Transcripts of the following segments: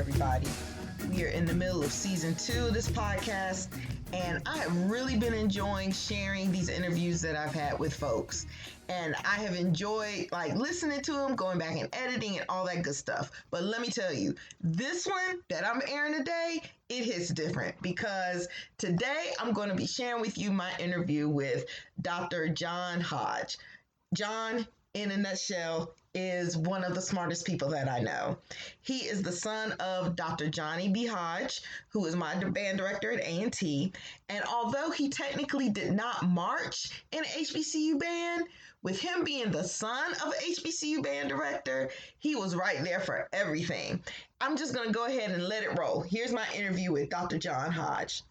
everybody. We are in the middle of season 2 of this podcast, and I have really been enjoying sharing these interviews that I've had with folks. And I have enjoyed listening to them, going back and editing and all that good stuff. But let me tell you, this one that I'm airing today, it hits different because today I'm going to be sharing with you my interview with Dr. John Hodge. John, in a nutshell, is one of the smartest people that I know. He is the son of Dr. Johnny B. Hodge, who is my band director at A&T. And although he technically did not march in an HBCU band, with him being the son of an HBCU band director, he was right there for everything. I'm just going to go ahead and let it roll. Here's my interview with Dr. John Hodge.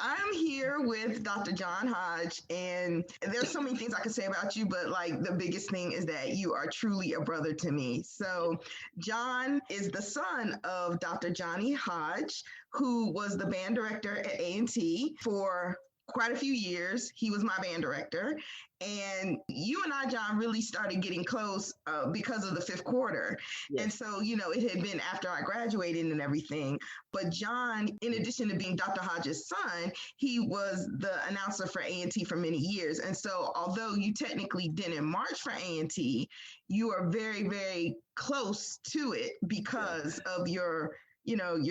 I'm here with Dr. John Hodge, and there's so many things I could say about you, but the biggest thing is that you are truly a brother to me. So John is the son of Dr. Johnny Hodge, who was the band director at A&T for quite a few years. He was my band director. And you and I, John, really started getting close because of the fifth quarter. Yes. And so, it had been after I graduated and everything. But John, in addition to being Dr. Hodge's son, he was the announcer for A&T for many years. And so although you technically didn't march for A&T, you are very, very close to it because of your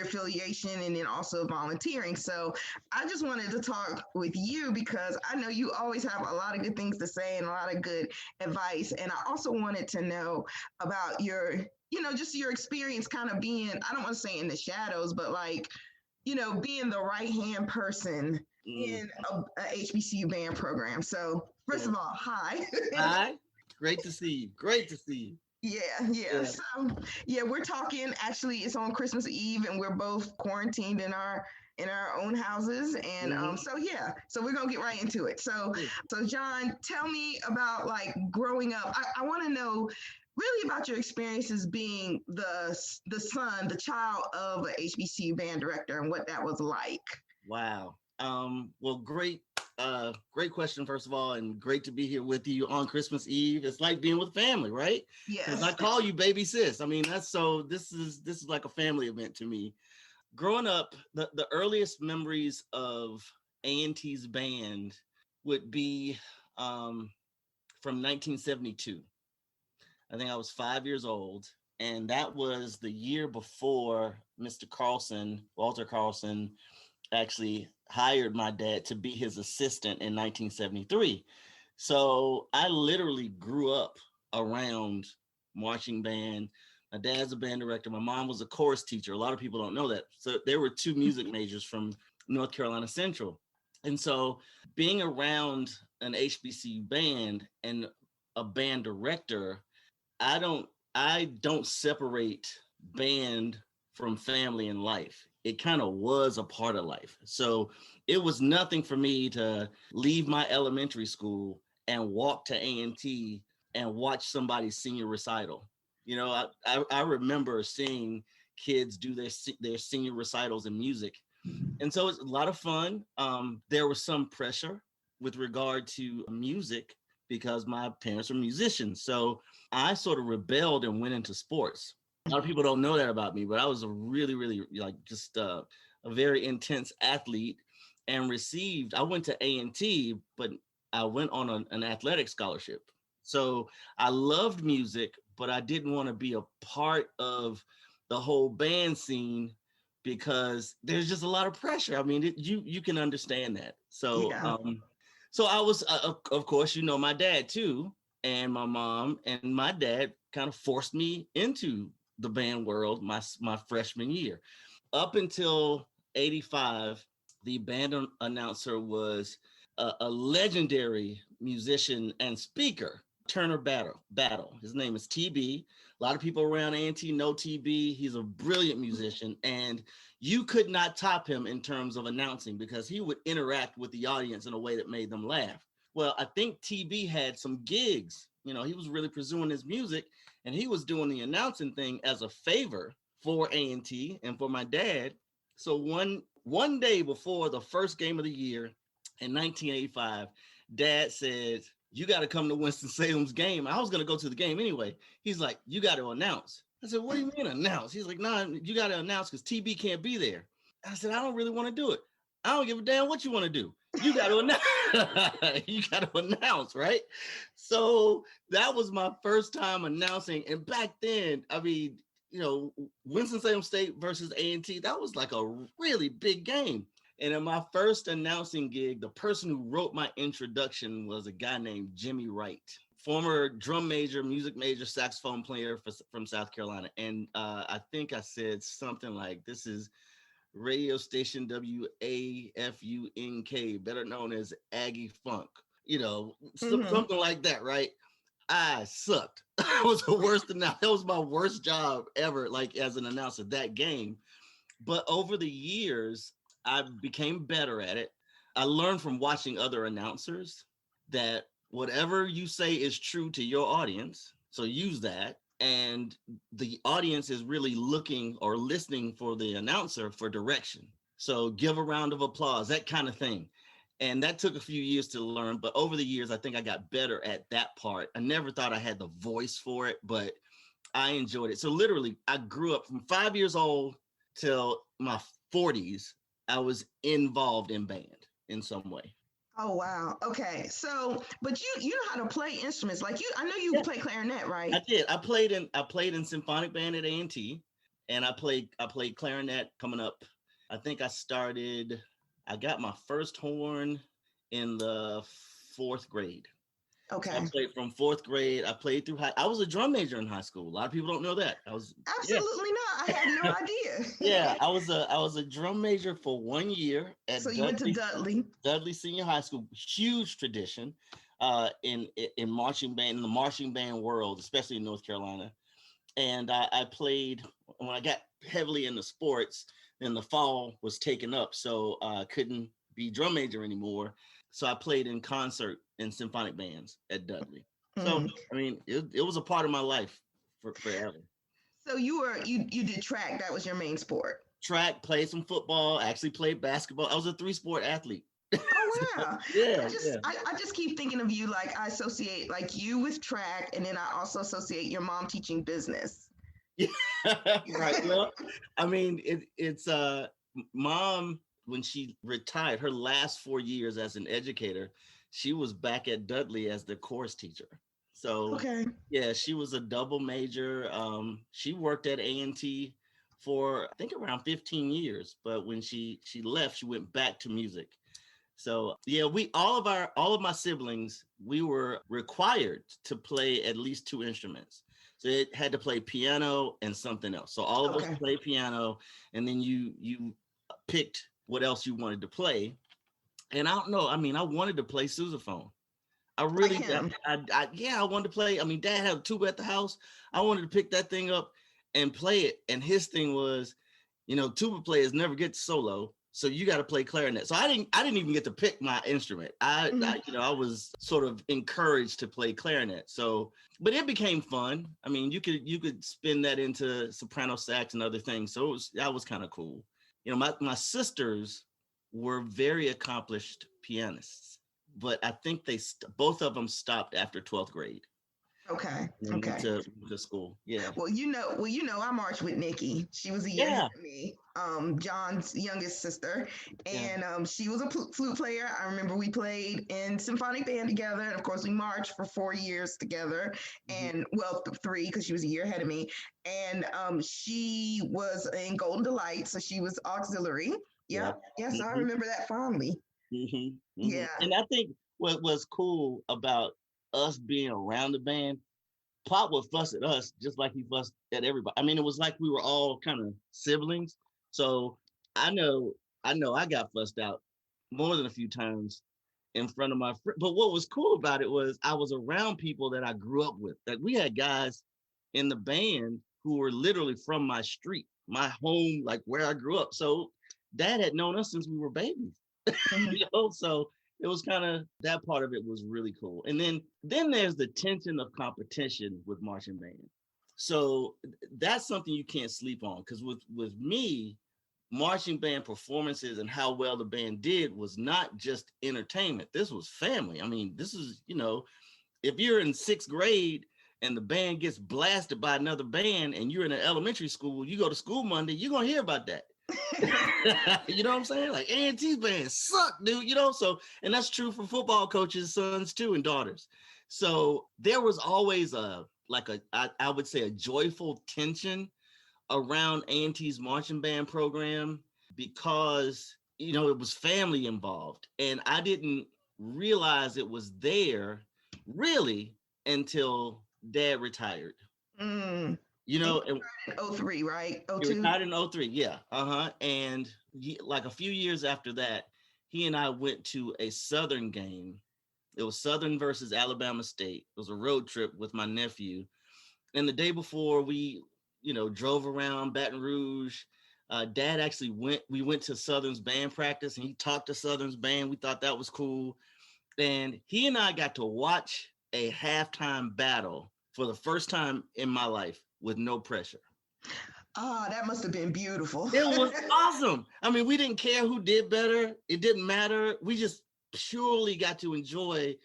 affiliation and then also volunteering. So I just wanted to talk with you because I know you always have a lot of good things to say and a lot of good advice. And I also wanted to know about your, just your experience kind of being, I don't want to say in the shadows, but being the right-hand person in a HBCU band program. So first of all, hi. Hi. Great to see you. Great to see you. Yeah. So, we're talking, actually, it's on Christmas Eve and we're both quarantined in our own houses. And so we're going to get right into it. So John, tell me about growing up. I want to know really about your experiences being the child of a HBCU band director and what that was like. Wow. Well, great question, first of all, and great to be here with you on Christmas Eve. It's like being with family, right? Yes. Because I call you baby sis. I mean, this is like a family event to me. Growing up, the earliest memories of A&T's band would be from 1972. I think I was 5 years old, and that was the year before Mr. Carlson, Walter Carlson, actually hired my dad to be his assistant in 1973. So I literally grew up around marching band. My dad's a band director. My mom was a chorus teacher. A lot of people don't know that. So there were two music majors from North Carolina Central. And so being around an HBCU band and a band director, I don't separate band from family and life. It kind of was a part of life. So it was nothing for me to leave my elementary school and walk to A&T and watch somebody's senior recital. I remember seeing kids do their senior recitals in music. And so it's a lot of fun. There was some pressure with regard to music because my parents were musicians. So I sort of rebelled and went into sports. A lot of people don't know that about me, but I was a really, really a very intense athlete and I went to A&T, but I went on an athletic scholarship. So I loved music, but I didn't want to be a part of the whole band scene because there's just a lot of pressure. I mean, you can understand that. So, yeah. So I was, of course, my dad too, and my mom and my dad kind of forced me into the band world my freshman year. Up until 85, the band announcer was a legendary musician and speaker, Turner Battle. His name is TB. A lot of people around A&T know TB. He's a brilliant musician, and you could not top him in terms of announcing because he would interact with the audience in a way that made them laugh. Well, I think TB had some gigs. He was really pursuing his music, and he was doing the announcing thing as a favor for A&T and for my dad. So one day before the first game of the year in 1985, Dad said, "You got to come to Winston-Salem's game." I was going to go to the game anyway. He's like, "You got to announce." I said, what do you mean announce? He's like, nah, you got to announce because TB can't be there. I said, I don't really want to do it. I don't give a damn what you want to do. You got to announce. You got to announce, right? So that was my first time announcing. And back then, I mean, Winston-Salem State versus A&T, that was like a really big game. And in my first announcing gig, the person who wrote my introduction was a guy named Jimmy Wright, former drum major, music major, saxophone player from South Carolina. And I think I said something like, this is radio station WAFUNK, better known as Aggie Funk, something like that, right? I sucked. I was the worst announcer. That was my worst job ever, like as an announcer, that game. But over the years, I became better at it. I learned from watching other announcers that whatever you say is true to your audience. So use that. And the audience is really looking or listening for the announcer for direction. So give a round of applause, that kind of thing. And that took a few years to learn. But over the years, I think I got better at that part. I never thought I had the voice for it, but I enjoyed it. So literally, I grew up from 5 years old till my 40s. I was involved in band in some way. Oh, wow. Okay. So, but you know how to play instruments. Like I know you play clarinet, right? I did. I played in symphonic band at A&T, and I played clarinet coming up. I think I got my first horn in the 4th grade. Okay. So I played from 4th grade. I played through I was a drum major in high school. A lot of people don't know that. I was absolutely not. I had no idea. Yeah, I was a drum major for 1 year at So you went to Dudley Senior High School. Huge tradition in marching band, in the marching band world, especially in North Carolina. And I played when I got heavily into sports. Then the fall was taken up, so I couldn't be drum major anymore. So I played in concert and symphonic bands at Dudley. So I mean, it was a part of my life forever. So you did track. That was your main sport. Track, played some football, actually played basketball. I was a 3-sport athlete. Oh wow. Yeah. I just keep thinking of you, like I associate like you with track, and then I also associate your mom teaching business. Yeah. Right. Well, I mean, it's mom, when she retired, her last 4 years as an educator, she was back at Dudley as the course teacher. So okay. Yeah, she was a double major. She worked at A&T for I think around 15 years, but when she left, she went back to music. So yeah, all of my siblings, we were required to play at least 2 instruments. So it had to play piano and something else. So all of us played piano, and then you picked what else you wanted to play. And I don't know, I mean, I wanted to play sousaphone. I really, I wanted to play. I mean, Dad had a tuba at the house. I wanted to pick that thing up and play it. And his thing was, tuba players never get solo, so you got to play clarinet. So I didn't even get to pick my instrument. I was sort of encouraged to play clarinet. So, but it became fun. I mean, you could spin that into soprano sax and other things. So that was kind of cool. My sisters were very accomplished pianists, but I think both of them stopped after 12th grade. Okay. To school. Yeah. Well, I marched with Nikki. She was a year ahead of me. John's youngest sister, and she was a flute player. I remember we played in symphonic band together, and of course we marched for 4 years together, and 3 because she was a year ahead of me. And she was in Golden Delight, so she was auxiliary. Yep. Yes, I remember that fondly. Yeah. And I think what was cool about us being around the band, Pop would fuss at us just like he fussed at everybody. I mean, it was like we were all kind of siblings. So I know I got fussed out more than a few times in front of my friend. But what was cool about it was I was around people that I grew up with. Like we had guys in the band who were literally from my street, my home, like where I grew up. So Dad had known us since we were babies. So it was kind of, that part of it was really cool. And then there's the tension of competition with marching band. So that's something you can't sleep on, because with me, marching band performances and how well the band did was not just entertainment. This was family. I mean, this is, if you're in 6th grade and the band gets blasted by another band and you're in an elementary school, you go to school Monday, you're going to hear about that. You know what I'm saying? Like A&T's band suck, dude. You know, so, and that's true for football coaches, sons too, and daughters. So there was always I would say a joyful tension around A&T's marching band program because, you know, it was family involved. And I didn't realize it was there really until Dad retired. Mm. You know, and in 03, right? He 02? retired in 03, yeah. And like a few years after that, he and I went to a Southern game. It was Southern versus Alabama State. It was a road trip with my nephew. And the day before we, you know, drove around Baton Rouge, Dad actually we went to Southern's band practice and he talked to Southern's band. We thought that was cool. And he and I got to watch a halftime battle for the first time in my life with no pressure. Oh, that must have been beautiful. It was awesome. I mean, we didn't care who did better. It didn't matter. We just purely got to enjoy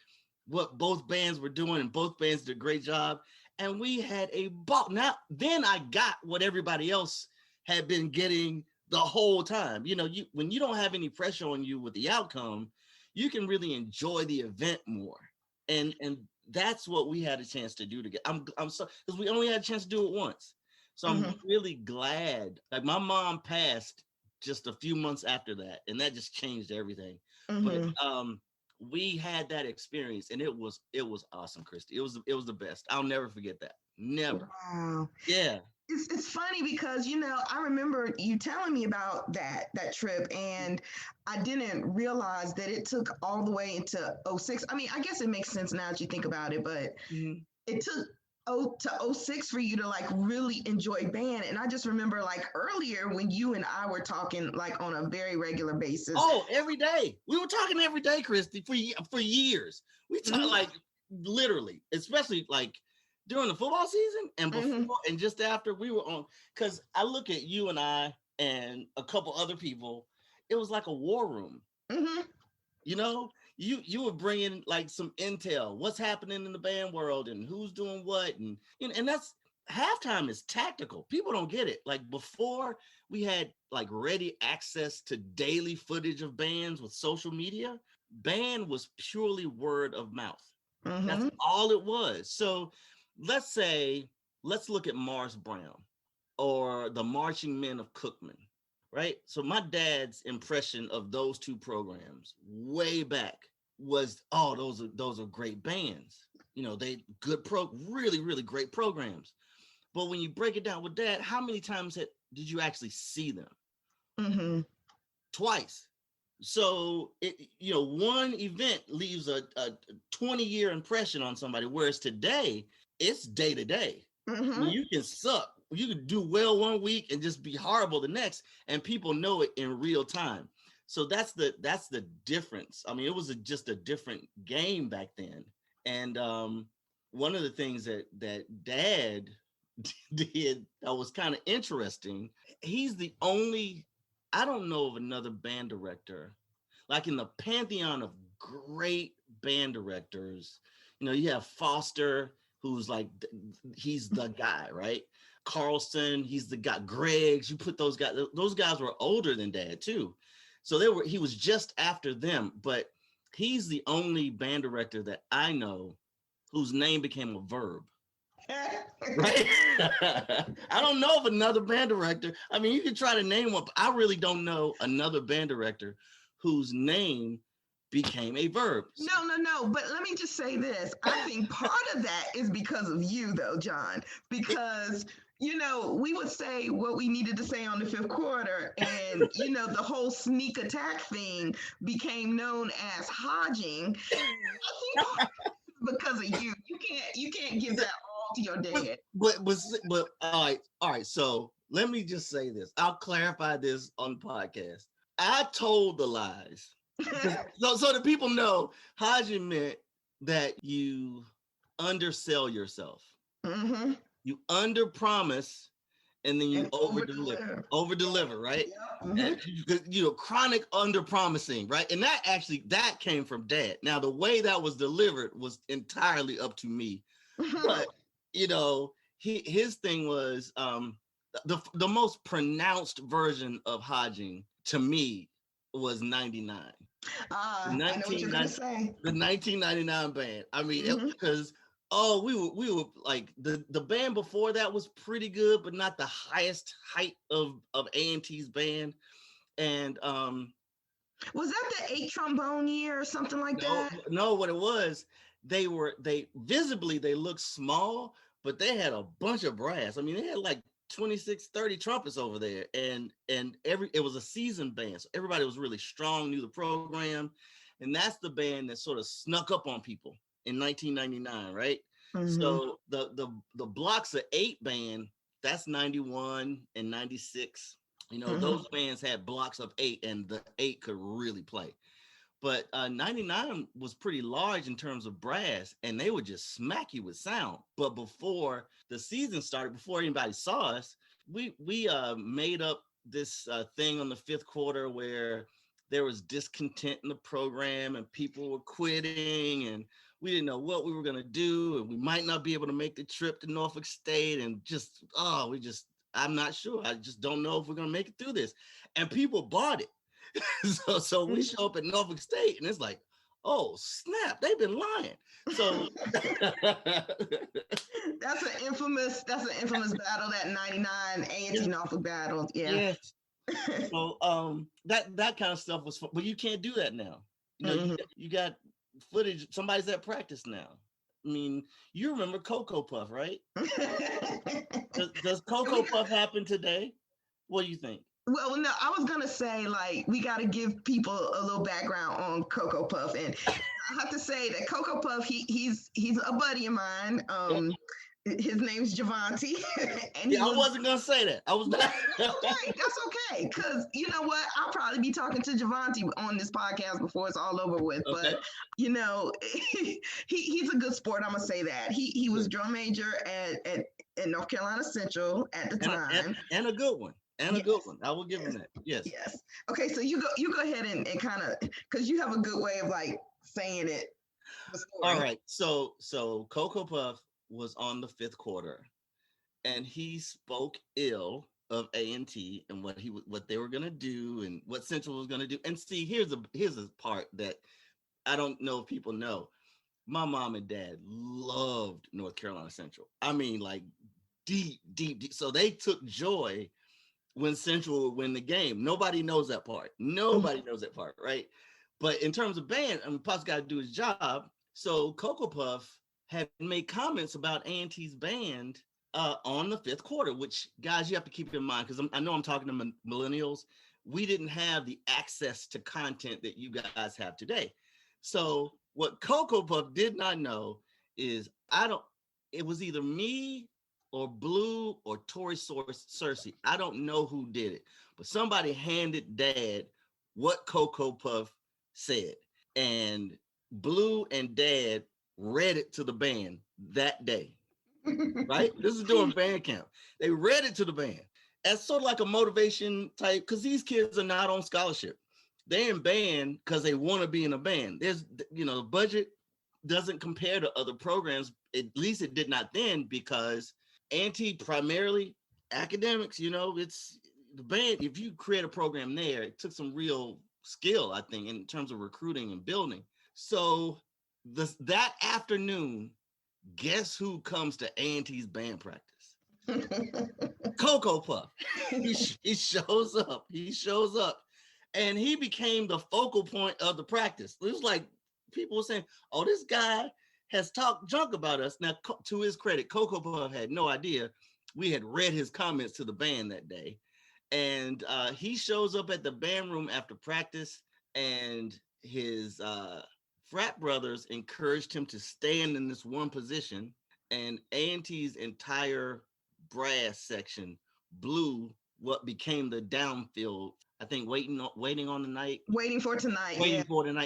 what both bands were doing, and both bands did a great job. And we had a ball. Now, then I got what everybody else had been getting the whole time. You know, when you don't have any pressure on you with the outcome, you can really enjoy the event more. And that's what we had a chance to do together. I'm so, because we only had a chance to do it once. So I'm really glad. Like my mom passed just a few months after that, and that just changed everything. But we had that experience, and it was awesome, Christy. It was the best. I'll never forget that. Never. Wow. Yeah. It's funny because, you know, I remember you telling me about that trip, and I didn't realize that it took all the way into 06. I mean, I guess it makes sense now that you think about it, but it took to 06 for you to like really enjoy band. And I just remember like earlier when you and I were talking like on a very regular basis. Oh, every day. We were talking every day, Christy, for years. We talk like literally, especially like during the football season and before and just after we were on, because I look at you and I and a couple other people, it was like a war room. You know, you would bring in like some intel, what's happening in the band world and who's doing what, and that's halftime is tactical. People don't get it. Like before we had like ready access to daily footage of bands with social media, band was purely word of mouth. That's all it was. So let's look at Morris Brown or the Marching Men of Cookman, right? So my dad's impression of those two programs way back was, oh, those are great bands. You know, they really, really great programs. But when you break it down with Dad, how many times did you actually see them? Twice. So one event leaves a 20-year impression on somebody, whereas today it's day to day. You can suck. You can do well one week and just be horrible the next, and people know it in real time. So that's the difference. I mean, it was just a different game back then. And one of the things that Dad did that was kind of interesting, he's the only, I don't know of another band director, like in the pantheon of great band directors. You know, you have Foster, who's like, he's the guy, right? Carlson, he's the guy. Greggs, you put those guys were older than Dad too. So he was just after them, but he's the only band director that I know whose name became a verb. Right? I don't know of another band director. I mean, you can try to name one, but I really don't know another band director whose name became a verb. No. But let me just say this. I think part of that is because of you, though, John, because you know, we would say what we needed to say on the fifth quarter, and you know, the whole sneak attack thing became known as hodging. Because of you. You can't give that all to your dad. But all right. So let me just say this. I'll clarify this on the podcast. I told the lies. so the people know hodging meant that you undersell yourself. You under-promise, and then you over-deliver, right? Yeah. And, chronic under-promising, right? And that came from Dad. Now, the way that was delivered was entirely up to me. But you know, his thing was the most pronounced version of Hodging to me was 99. I know what you're gonna say. The 1999 band. I mean, Mhm. because we were like the band before that was pretty good, but not the highest height of A&T's band. And Was that the 8 trombone year or something like that? no, what it was, they visibly they looked small, but they had a bunch of brass. I mean, they had like 26, 30 trumpets over there, and it was a seasoned band, so everybody was really strong, knew the program, and that's the band that sort of snuck up on people in 1999, right? Mhm. So the blocks of 8 band, that's 91 and 96. You know, those bands had blocks of 8, and the 8 could really play. But 99 was pretty large in terms of brass, and they would just smack you with sound. But before the season started, before anybody saw us, we made up this thing on the 5th quarter where there was discontent in the program and people were quitting, and we didn't know what we were going to do, and we might not be able to make the trip to Norfolk State, and just I'm not sure. I just don't know if we're going to make it through this. And people bought it. So we show up at Norfolk State, and it's like, oh snap, they've been lying. So that's an infamous battle, that 99 A&T Norfolk battle. Yeah. Yes. So that kind of stuff was fun, but you can't do that now. You know, you got footage. Somebody's at practice now. I mean, you remember Cocoa Puff, right? Does Cocoa Puff happen today? What do you think? Well, no, I was gonna say, like, we got to give people a little background on Cocoa Puff, and I have to say that Cocoa Puff, he's a buddy of mine. His name's Javante, and I wasn't gonna say that. I was not. That's okay, because you know what? I'll probably be talking to Javante on this podcast before it's all over with. Okay. But you know, he's a good sport. I'm gonna say that he was drum major at North Carolina Central at the time, and a good one. And a good one. I will give him that. Yes. Yes. Okay, so you go ahead and kind of, because you have a good way of like saying it. All right. So Cocoa Puff was on the 5th quarter, and he spoke ill of A&T and what they were gonna do and what Central was gonna do. And see, here's a part that I don't know if people know. My mom and dad loved North Carolina Central. I mean, like deep. So they took joy when Central would win the game. Nobody knows that part. Right? But in terms of band, I mean, Puff's got to do his job. So Cocoa Puff had made comments about A&T's band on the 5th quarter, which, guys, you have to keep in mind, because I know I'm talking to millennials. We didn't have the access to content that you guys have today. So what Cocoa Puff did not know is it was either me or Blue or Tori Cersei. I don't know who did it, but somebody handed Dad what Cocoa Puff said, and Blue and Dad read it to the band that day. Right? This is during band camp. They read it to the band as sort of like a motivation type, because these kids are not on scholarship. They're in band because they want to be in a band. There's, the budget doesn't compare to other programs. At least it did not then, because A&T primarily academics, it's the band. If you create a program there, it took some real skill, I think, in terms of recruiting and building. So that afternoon, guess who comes to A&T's band practice? Cocoa Puff. He shows up. And he became the focal point of the practice. It was like people were saying, oh, this guy has talked junk about us. Now, to his credit, Cocoa Puff had no idea we had read his comments to the band that day. And he shows up at the band room after practice, and his frat brothers encouraged him to stand in this one position, and A&T's entire brass section blew what became the downfield, I think, waiting on the night. Waiting for tonight,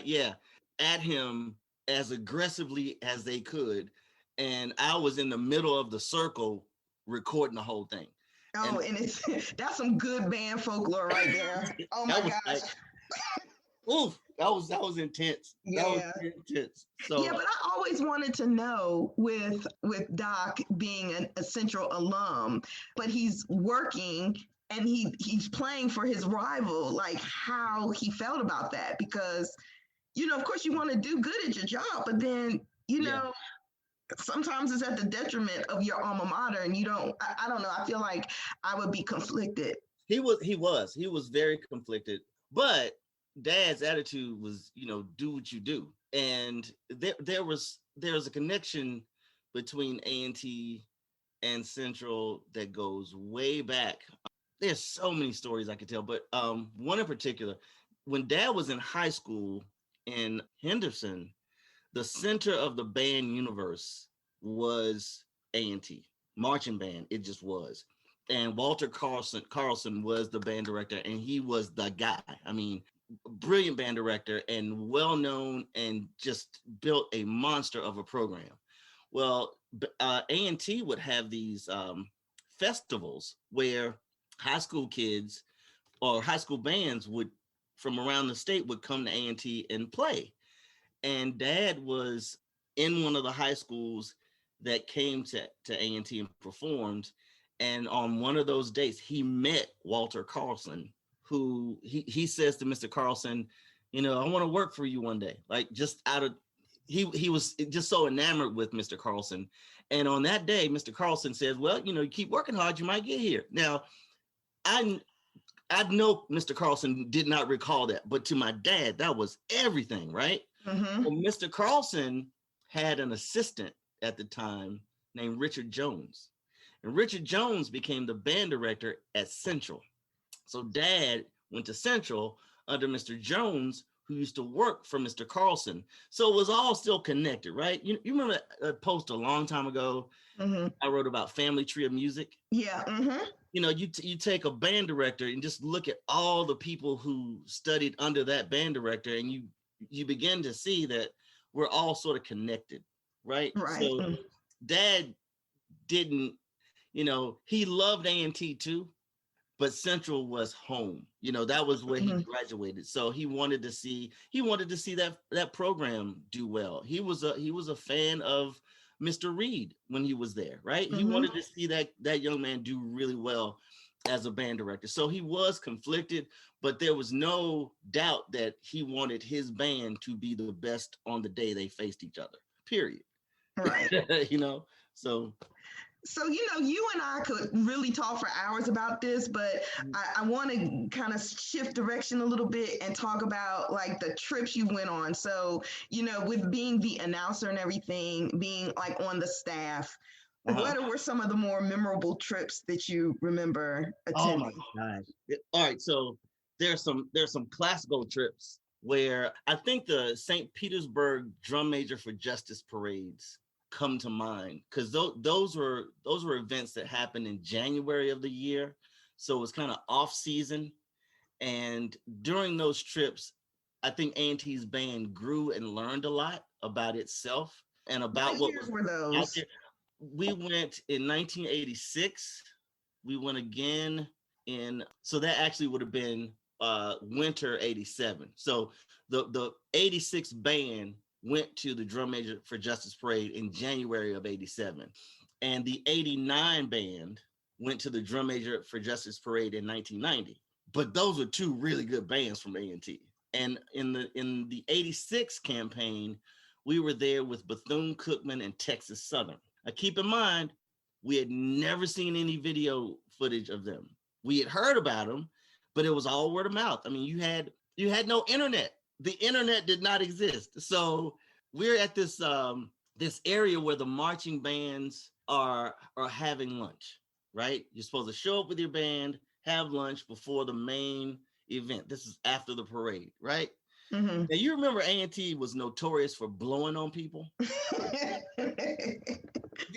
yeah. At him as aggressively as they could. And I was in the middle of the circle recording the whole thing. Oh, and that's some good band folklore right there. Oh my gosh. Oof. that was intense. That was Yeah. intense. Yeah, So but I always wanted to know with Doc being a Central alum, but he's working and he's playing for his rival, like how he felt about that. Because, of course you want to do good at your job, but then, yeah, sometimes it's at the detriment of your alma mater and you don't, I don't know. I feel like I would be conflicted. he was very conflicted, but Dad's attitude was, do what you do, and there's a connection between A&T and Central that goes way back. There's so many stories I could tell, but one in particular, when Dad was in high school in Henderson, the center of the band universe was A&T marching band. It just was. And Walter Carlson was the band director, and he was the guy. I mean, brilliant band director and well known, and just built a monster of a program. Well, A&T would have these festivals where high school kids or high school bands would from around the state would come to A&T and play. And Dad was in one of the high schools that came to A&T and performed. And on one of those days, he met Walter Carlson, who he says to Mr. Carlson, I want to work for you one day. Like, just out of he was just so enamored with Mr. Carlson. And on that day, Mr. Carlson says, well, you keep working hard, you might get here. Now, I know Mr. Carlson did not recall that, but to my dad, that was everything, right? Mm-hmm. Well, Mr. Carlson had an assistant at the time named Richard Jones. And Richard Jones became the band director at Central. So Dad went to Central under Mr. Jones, who used to work for Mr. Carlson. So it was all still connected, right? You remember that post a long time ago? Mm-hmm. I wrote about Family Tree of Music. Yeah. Mm-hmm. You take a band director and just look at all the people who studied under that band director, and you begin to see that we're all sort of connected, right? Right. So Dad didn't, he loved A&T too, but Central was home. That was where he graduated. So he wanted to see that program do well. He was a fan of Mr. Reed when he was there, right? He wanted to see that young man do really well as a band director. So he was conflicted, but there was no doubt that he wanted his band to be the best on the day they faced each other. Period. Right. So you and I could really talk for hours about this, but I want to kind of shift direction a little bit and talk about like the trips you went on. So, with being the announcer and everything, being like on the staff, what were some of the more memorable trips that you remember attending? Oh my gosh. All right. So there's some classical trips where I think the St. Petersburg Drum Major for Justice parades come to mind, because those were events that happened in January of the year, so it was kind of off season. And during those trips, I think A&T's band grew and learned a lot about itself and about what years were those? out there. We went in 1986. We went again so that actually would have been winter 87. So the 86 band went to the Drum Major for Justice Parade in January of 87. And the 89 band went to the Drum Major for Justice Parade in 1990. But those were two really good bands from A&T. And in the 86 campaign, we were there with Bethune-Cookman and Texas Southern. Now, keep in mind, we had never seen any video footage of them. We had heard about them, but it was all word of mouth. I mean, you had no internet. The internet did not exist. So we're at this area where the marching bands are having lunch, right? You're supposed to show up with your band, have lunch before the main event. This is after the parade, right? Mm-hmm. Now, you remember A&T was notorious for blowing on people.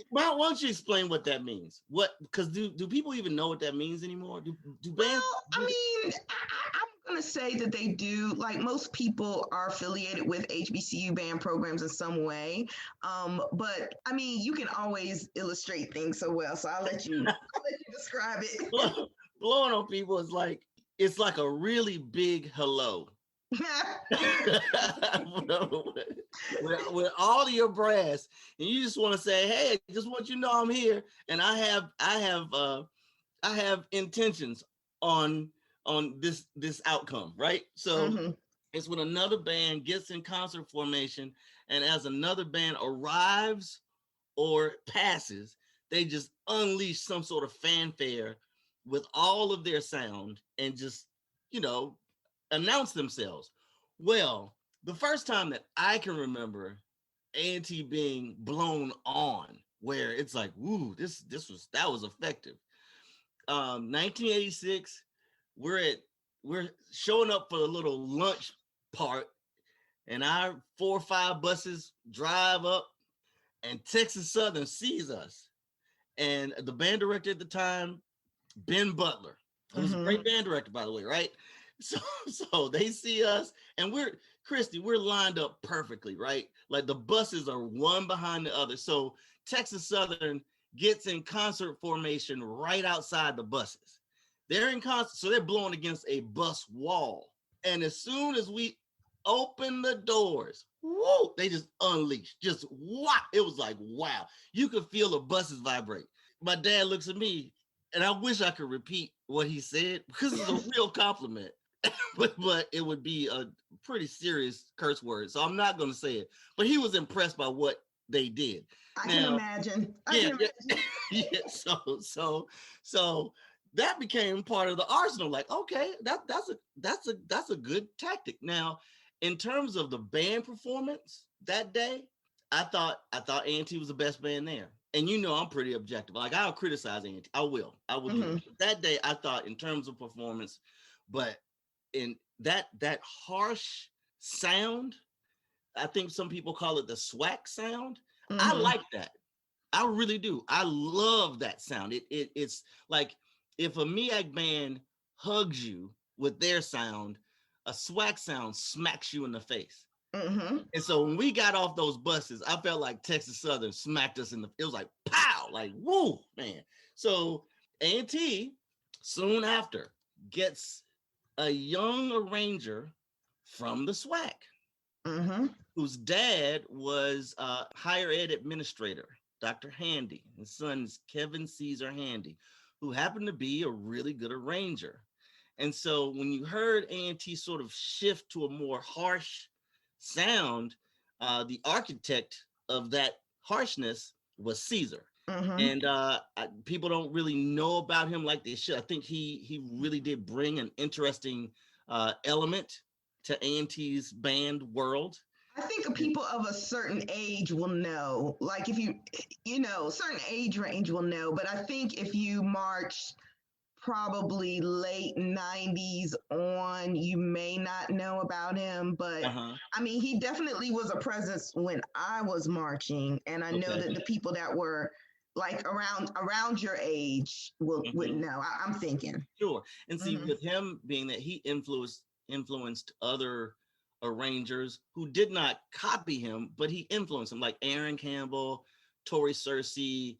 Why don't you explain what that means? Because do people even know what that means anymore? Do bands? Well, I mean, I'm going to say that they do. Like, most people are affiliated with HBCU band programs in some way. But I mean, you can always illustrate things so well. So I'll let you describe it. Blowing on people is like, it's like a really big hello. with all of your brass, and you just want to say, "Hey, just want you to know I'm here, and I have intentions on this outcome, right?" So it's when another band gets in concert formation, and as another band arrives or passes, they just unleash some sort of fanfare with all of their sound and just, you know, announce themselves. Well, the first time that I can remember A&T being blown on, where it's like, "Woo, that was effective." 1986, we're showing up for a little lunch part, and our 4 or 5 buses drive up, and Texas Southern sees us. And the band director at the time, Ben Butler, who's a great band director, by the way, right? So they see us, and we're lined up perfectly, right? Like the buses are one behind the other. So Texas Southern gets in concert formation right outside the buses. They're in concert, so they're blowing against a bus wall. And as soon as we open the doors, whoa, they just unleashed. Just wow. It was like, wow. You could feel the buses vibrate. My dad looks at me, and I wish I could repeat what he said because it's a real compliment. but it would be a pretty serious curse word. So I'm not going to say it. But he was impressed by what they did. I can imagine. Yeah. So that became part of the arsenal. Like, okay, that's a good tactic. Now, in terms of the band performance that day, I thought A&T was the best band there. And you know, I'm pretty objective. Like, I'll criticize A&T. I will do it. That day, I thought in terms of performance, but in that harsh sound, I think some people call it the SWAC sound. I like that. I really do. I love that sound. It's like if a MEAC band hugs you with their sound, a SWAC sound smacks you in the face. And so when we got off those buses, I felt like Texas Southern smacked us in it was like pow, like woo, man. So A&T soon after gets a young arranger from the SWAC, whose dad was a higher ed administrator, Dr. Handy. His son's Kevin Caesar Handy, who happened to be a really good arranger. And so when you heard A&T sort of shift to a more harsh sound, the architect of that harshness was Caesar. And people don't really know about him like they should. I think he really did bring an interesting element to A&T's band world. I think people of a certain age will know. Like if certain age range will know. But I think if you march probably late 90s on, you may not know about him. But I mean, he definitely was a presence when I was marching. And I know that the people that were like around your age would know. I'm thinking. Sure. And see, with him being that he influenced other arrangers who did not copy him, but he influenced them, like Aaron Campbell, Tori Searcy,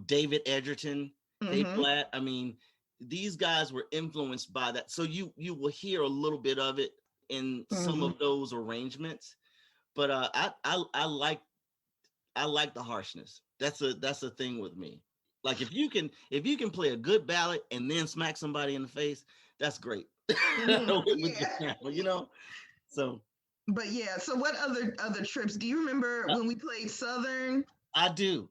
David Edgerton, Dave Blatt. I mean, these guys were influenced by that. So you will hear a little bit of it in some of those arrangements. But I like the harshness. That's a thing with me. Like if you can play a good ballad and then smack somebody in the face, that's great. You know. So. But yeah. So what other trips do you remember when we played Southern? I do.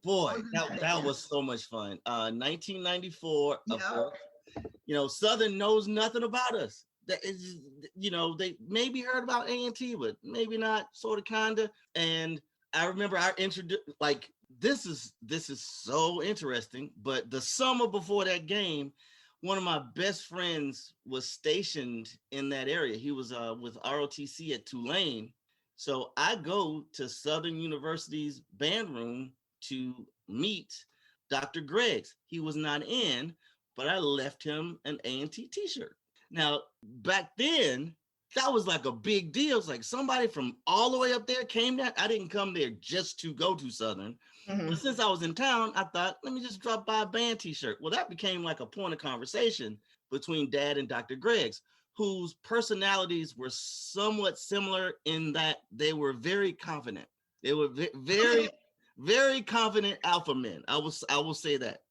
Boy, that was so much fun. 1994. Of course, Southern knows nothing about us. That is, they maybe heard about A&T, but maybe not. Sort of, kinda. And I remember I introduced, like, this is so interesting. But the summer before that game, one of my best friends was stationed in that area. He was with ROTC at Tulane. So I go to Southern University's band room to meet Dr. Greggs. He was not in, but I left him an A&T t-shirt. Now, back then, that was like a big deal. It's like somebody from all the way up there came down. I didn't come there just to go to Southern. But since I was in town, I thought, let me just drop by a band t-shirt. Well, that became like a point of conversation between Dad and Dr. Greggs, whose personalities were somewhat similar in that they were very confident. They were very, very confident alpha men. I will say that.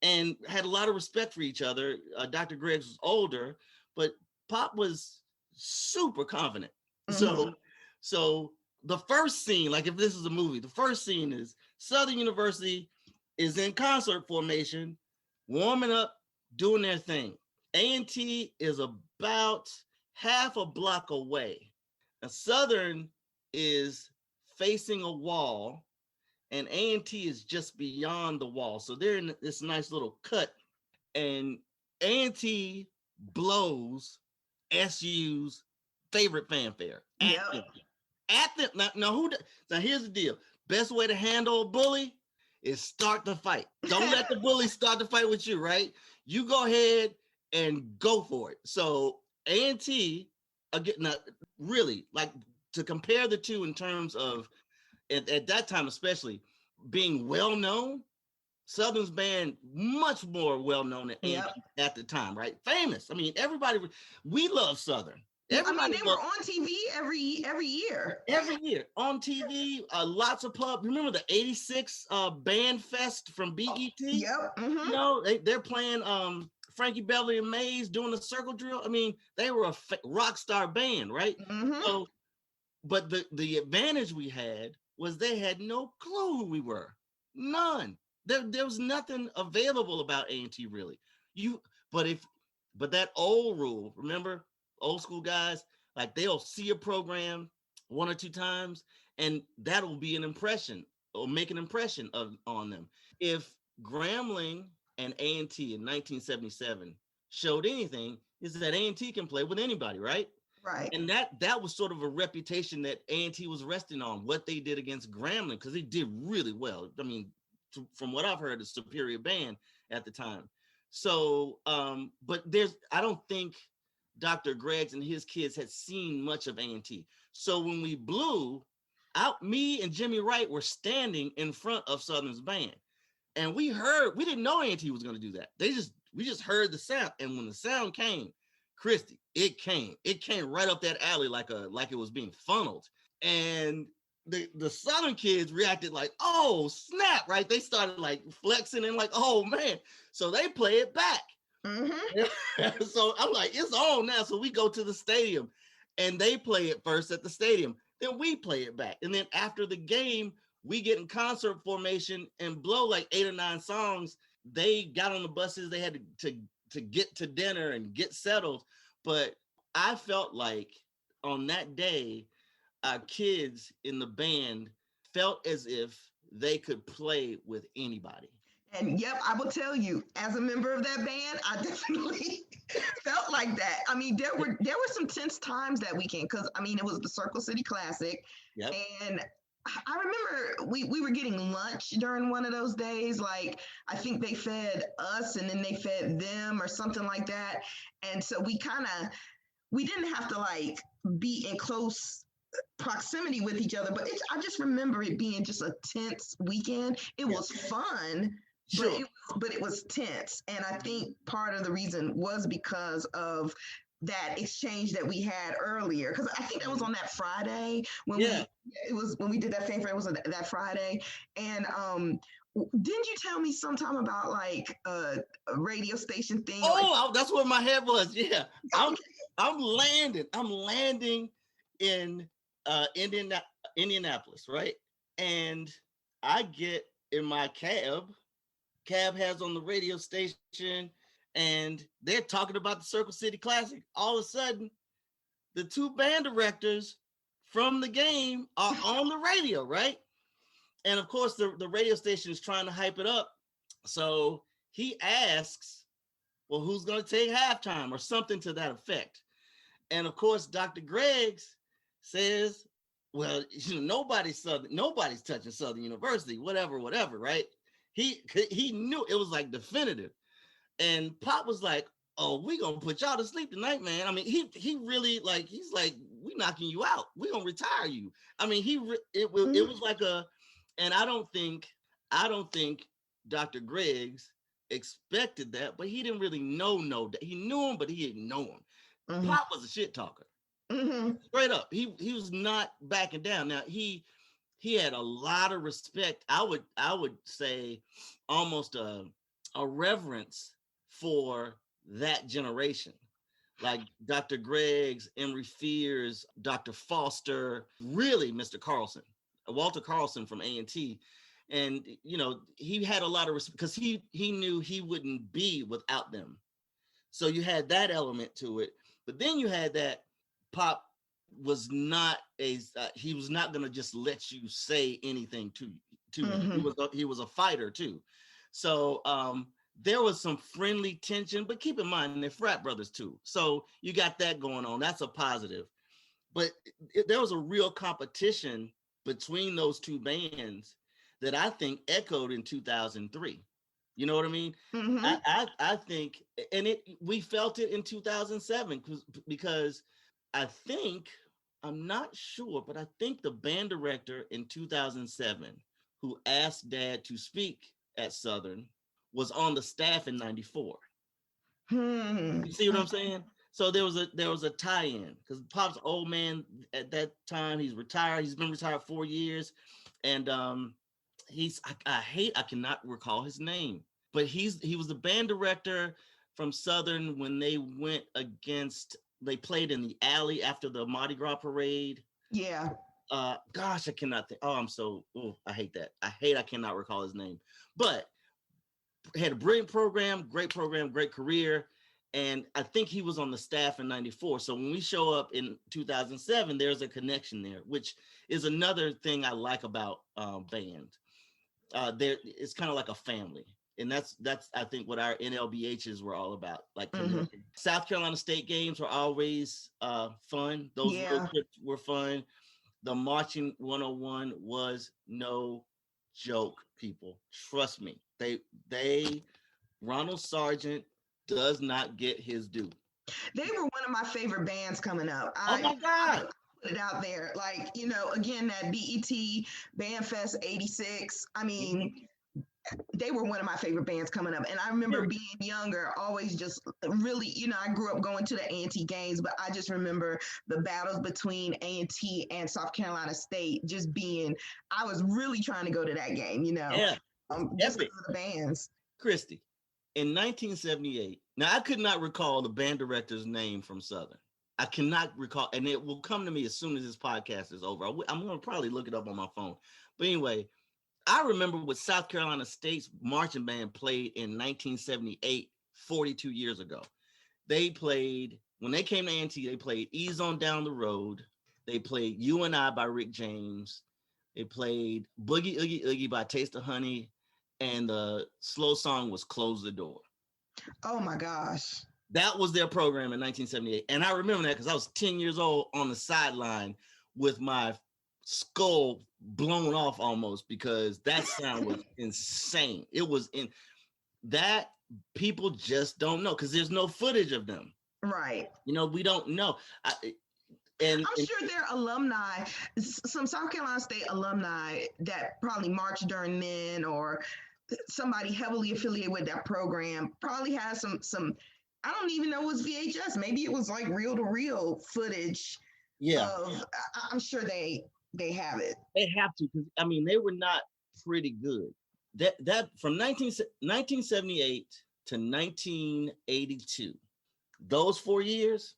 And had a lot of respect for each other. Dr. Greggs was older, but Pop was super confident. So the first scene, like if this is a movie, the first scene is Southern University is in concert formation, warming up, doing their thing. A&T is about half a block away. Now, Southern is facing a wall, and A&T is just beyond the wall. So they're in this nice little cut, and A&T blows SU's favorite fanfare. At them. Now here's the deal. Best way to handle a bully is start the fight. Don't let the bully start the fight with you, right? You go ahead and go for it. So A&T, again, now, really, like to compare the two in terms of, at that time especially, being well-known, Southern's band much more well-known than A&T at the time, right? Famous. I mean, everybody, we love Southern. Everybody they were on TV every year. Every year on TV, lots of pub. Remember the '86 Band Fest from BET? You know, they're playing Frankie Beverly and Mays doing the circle drill. I mean, they were a rock star band, right? So, but the advantage we had was they had no clue who we were. None. There was nothing available about A&T really. But that old rule, remember? Old school guys, like they'll see a program one or two times and that'll be an impression or make an impression on them. If Grambling and A&T in 1977 showed anything, is that A&T can play with anybody, right? Right. And that was sort of a reputation that A&T was resting on, what they did against Grambling, because they did really well. I mean, from what I've heard, a superior band at the time. So, but I don't think Dr. Greggs and his kids had seen much of A&T. So when we blew out, me and Jimmy Wright were standing in front of Southern's band. And we didn't know A&T was going to do that. We just heard the sound. And when the sound came, Christy, it came right up that alley like it was being funneled. And the Southern kids reacted like, oh, snap, right? They started like flexing and like, oh man. So they play it back. So I'm like, it's on now. So we go to the stadium and they play it first at the stadium. Then we play it back. And then after the game, we get in concert formation and blow like 8 or 9 songs. They got on the buses. They had to get to dinner and get settled. But I felt like on that day, our kids in the band felt as if they could play with anybody. And I will tell you, as a member of that band, I definitely felt like that. I mean, there were some tense times that weekend because it was the Circle City Classic, and I remember we were getting lunch during one of those days. Like I think they fed us and then they fed them or something like that, and so we didn't have to like be in close proximity with each other, but I just remember it being just a tense weekend. It was fun. Sure. But it was tense. And I think part of the reason was because of that exchange that we had earlier. Because I think that was on that Friday when we did that fanfare. It was that Friday. And didn't you tell me sometime about like a radio station thing? Oh, that's where my head was. Yeah. I'm landing in Indianapolis, right? And I get in my cab has on the radio station and they're talking about the Circle City Classic. All of a sudden, the 2 band directors from the game are on the radio, right? And of course, the radio station is trying to hype it up. So he asks, well, who's going to take halftime or something to that effect? And of course, Dr. Greggs says, well, nobody's touching Southern University, whatever, right? He knew it was like definitive. And Pop was like, oh, we gonna put y'all to sleep tonight, man. I mean, he really like, he's like, we knocking you out. We gonna retire you. I mean, it was like and I don't think Dr. Greggs expected that, but he didn't really know that. He knew him, but he didn't know him. Mm-hmm. Pop was a shit talker. Mm-hmm. Straight up. He was not backing down. Now he had a lot of respect. I would say almost a reverence for that generation. Like Dr. Greggs, Emory Fears, Dr. Foster, really Mr. Carlson, Walter Carlson from A&T. And, you know, he had a lot of respect because he knew he wouldn't be without them. So you had that element to it. But then you had that Pop was not he was not going to just let you say anything to him. He was a fighter too. So there was some friendly tension, but keep in mind they're frat brothers too. So you got that going on. That's a positive. But there was a real competition between those two bands that I think echoed in 2003. You know what I mean? Mm-hmm. I think, and we felt it in 2007 because I think, I'm not sure, but I think the band director in 2007 who asked Dad to speak at Southern was on the staff in 94. You see what I'm saying? So there was a tie-in because Pop's old man at that time. He's retired. He's been retired 4 years, and I cannot recall his name, but he was the band director from Southern when they went against. They played in the alley after the Mardi Gras parade. Yeah. Gosh, I cannot think. I hate that. I cannot recall his name, but had a brilliant program, great career. And I think he was on the staff in 94. So when we show up in 2007, there's a connection there, which is another thing I like about band. It's kind of like a family. And that's I think what our NLBHs were all about, like connecting. South Carolina State games were always fun. Those road trips were fun. The Marching 101 was no joke, people. Trust me. Ronald Sargent does not get his due. They were one of my favorite bands coming up. Oh my God. Put it out there. Like, you know, again, that BET Band Fest 86. I mean, they were one of my favorite bands coming up. And I remember being younger, always just really, you know, I grew up going to the A&T games, but I just remember the battles between A&T and South Carolina State just being, I was really trying to go to that game, you know, just because of the bands. Christy, in 1978, now I could not recall the band director's name from Southern. I cannot recall, and it will come to me as soon as this podcast is over. I'm going to probably look it up on my phone. But anyway, I remember what South Carolina State's marching band played in 1978, 42 years ago. They played, when they came to A&T, they played Ease On Down the Road. They played You and I by Rick James. They played Boogie Oogie Oogie by Taste of Honey. And the slow song was Close the Door. Oh my gosh. That was their program in 1978. And I remember that because I was 10 years old on the sideline with my skull blown off almost because that sound was insane. It was in that people just don't know because there's no footage of them. Right. You know, we don't know. I'm sure they're alumni, some South Carolina State alumni that probably marched during then, or somebody heavily affiliated with that program probably has some. I don't even know it was VHS. Maybe it was like reel to reel footage. Yeah, I'm sure they have it. They have to because I mean they were not pretty good. That from 1978 to 1982, those 4 years.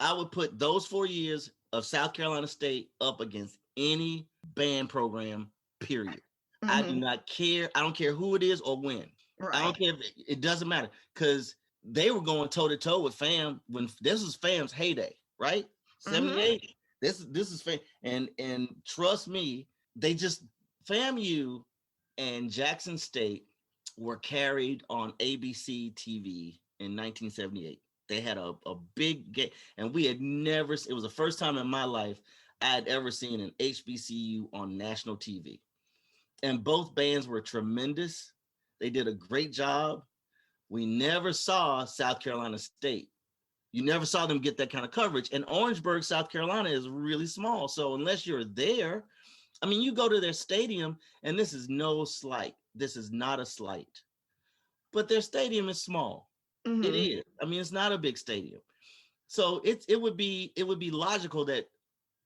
I would put those 4 years of South Carolina State up against any band program, period. I do not care. I don't care who it is or when. Right. I don't care. It doesn't matter because they were going toe to toe with FAM when this was FAM's heyday, right? 78. This is FAM. And trust me, they just FAMU and Jackson State were carried on ABC TV in 1978. They had a big game, and we had never, it was the first time in my life I had ever seen an HBCU on national TV. And both bands were tremendous. They did a great job. We never saw South Carolina State. You never saw them get that kind of coverage. And Orangeburg, South Carolina is really small. So unless you're there, I mean, you go to their stadium, and this is no slight. This is not a slight. But their stadium is small. It is. I mean, it's not a big stadium. So it would be logical that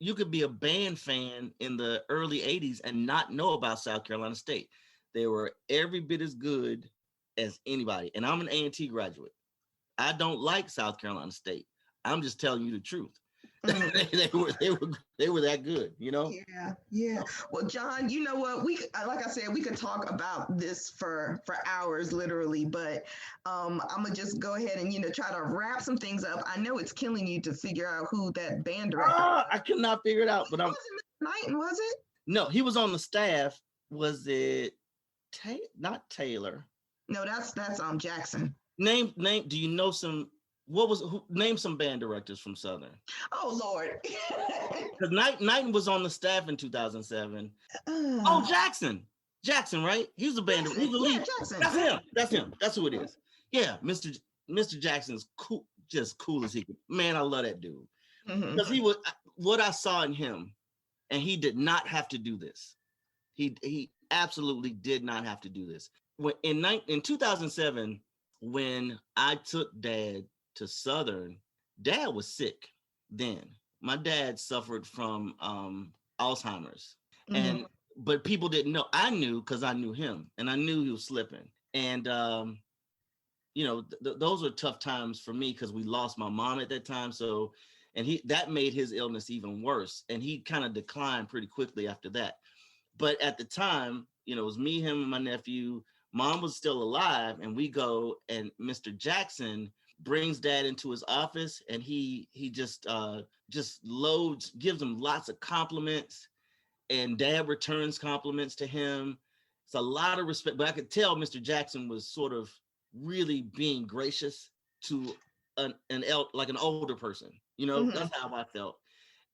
you could be a band fan in the early 80s and not know about South Carolina State. They were every bit as good as anybody. And I'm an A&T graduate. I don't like South Carolina State. I'm just telling you the truth. They were that good, you know? Yeah, yeah. Well, John, you know what? Like I said, we could talk about this for hours, literally. But I'm gonna just go ahead and try to wrap some things up. I know it's killing you to figure out who that band director was. I cannot figure it out. But Was it Mr. Knighton? Was it? No, he was on the staff. Was it not Taylor? No, that's Jackson. Name. Do you know some? Name some band directors from Southern? Oh Lord. Because Knighton was on the staff in 2007. Jackson, right? He was a band director. He's the lead. Jackson. That's him. That's who it is. Yeah, Mr. Jackson's cool, just cool as he could. Man, I love that dude. Because he was what I saw in him, and he did not have to do this. He absolutely did not have to do this. When in 2007, when I took Dad to Southern, Dad was sick then. My dad suffered from Alzheimer's, but people didn't know. I knew because I knew him, and I knew he was slipping. And those were tough times for me because we lost my mom at that time. So, and that made his illness even worse, and he kind of declined pretty quickly after that. But at the time, it was me, him, and my nephew. Mom was still alive, and we go, and Mr. Jackson brings Dad into his office, and he just gives him lots of compliments, and Dad returns compliments to him. It's a lot of respect, but I could tell Mr. Jackson was sort of really being gracious to an older person. That's how I felt.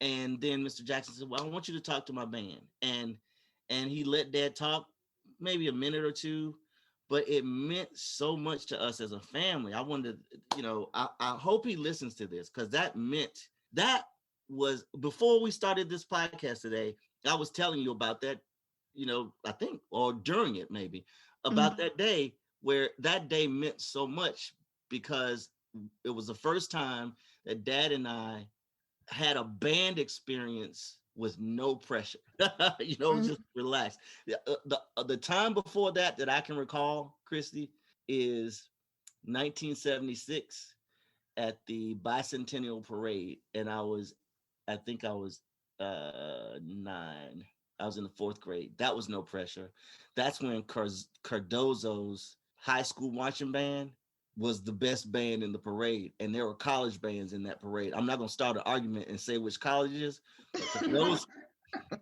And then Mr. Jackson said, "Well, I want you to talk to my band," and he let Dad talk maybe a minute or two. But it meant so much to us as a family. I wanted to, I hope he listens to this, because that was before we started this podcast today. I was telling you about that, I think, or during it maybe, about that day, where that day meant so much because it was the first time that Dad and I had a band experience with no pressure, just relax. The time before that I can recall, Christy, is 1976 at the Bicentennial Parade. And I think I was 9. I was in the 4th grade. That was no pressure. That's when Cardozo's high school marching band was the best band in the parade, and there were college bands in that parade. I'm not going to start an argument and say which colleges.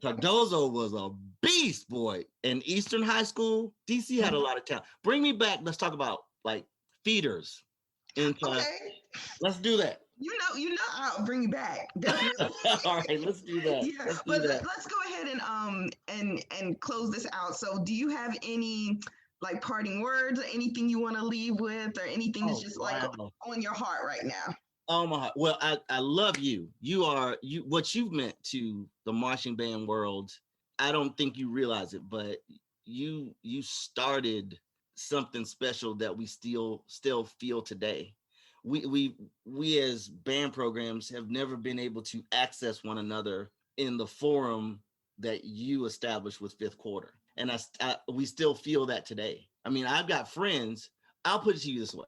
Cardozo was a beast, boy. And Eastern High School, DC had a lot of talent. Bring me back. Let's talk about feeders. Okay. Let's do that. I'll bring you back. Definitely. All right, let's do that. Yeah, let's go ahead and close this out. So, do you have any parting words, or anything you want to leave with, or anything that's just on your heart right now? Oh my heart. Well, I love you. What you've meant to the marching band world. I don't think you realize it, but you started something special that we still feel today. We as band programs have never been able to access one another in the forum that you established with Fifth Quarter. And we still feel that today. I mean, I've got friends. I'll put it to you this way.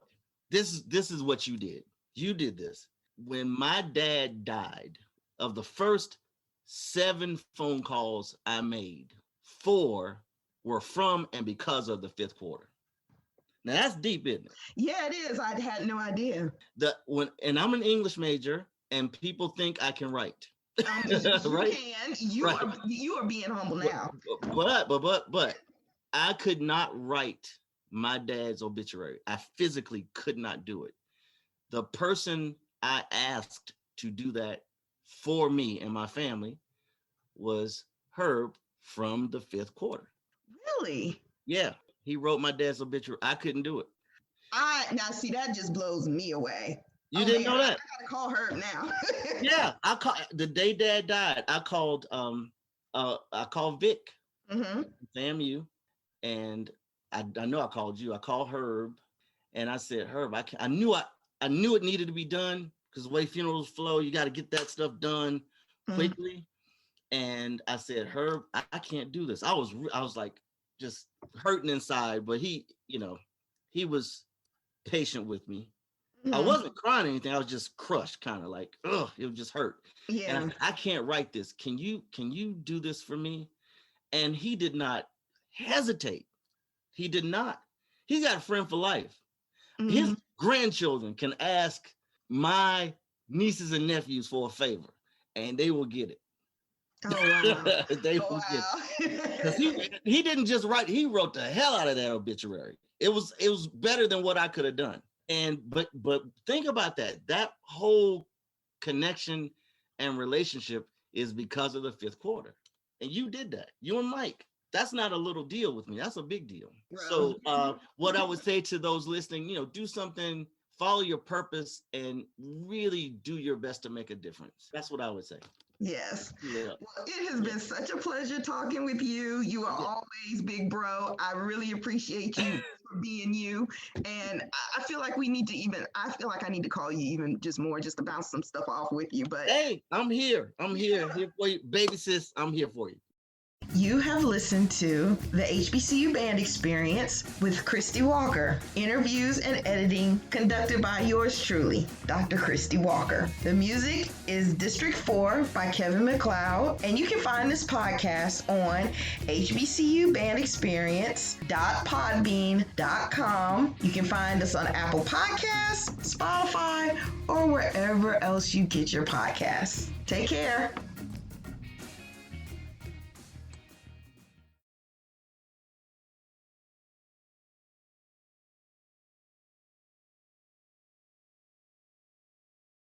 This is what you did. You did this. When my dad died, of the first 7 phone calls I made, 4 were from and because of the Fifth Quarter. Now that's deep, isn't it? Yeah, it is. I had no idea. And I'm an English major, and people think I can write. Right? You are being humble now. But I could not write my dad's obituary. I physically could not do it. The person I asked to do that for me and my family was Herb from the Fifth Quarter. Really? Yeah. He wrote my dad's obituary. I couldn't do it. Now see, that just blows me away. You didn't know that? I gotta call Herb now. Yeah, the day Dad died. I called Vic, FAMU, and I know I called you. I called Herb, and I said, Herb, I knew it needed to be done, because the way funerals flow, you got to get that stuff done quickly. And I said, Herb, I can't do this. I was like just hurting inside, but he was patient with me. I wasn't crying or anything. I was just crushed, kind of like, it would just hurt. Yeah. And I can't write this. Can you do this for me? And he did not hesitate. He did not. He got a friend for life. His grandchildren can ask my nieces and nephews for a favor, and they will get it. Oh, wow. They will get it. Because he didn't just write, he wrote the hell out of that obituary. It was better than what I could have done. And but think about that. That whole connection and relationship is because of the fifth quarter. And you did that. You and Mike. That's not a little deal with me. That's a big deal. Right. So what I would say to those listening, do something, follow your purpose, and really do your best to make a difference. That's what I would say. Yes. Yeah. Well, it has been such a pleasure talking with you. You are always big bro. I really appreciate you for being you. And I feel like I need to call you even just more, just to bounce some stuff off with you. But hey, I'm here. Here for you. Baby sis, I'm here for you. You have listened to the HBCU Band Experience with Christy Walker. Interviews and editing conducted by yours truly, Dr. Christy Walker. The music is District 4 by Kevin MacLeod, and you can find this podcast on HBCUbandexperience.podbean.com. You can find us on Apple Podcasts, Spotify, or wherever else you get your podcasts. Take care.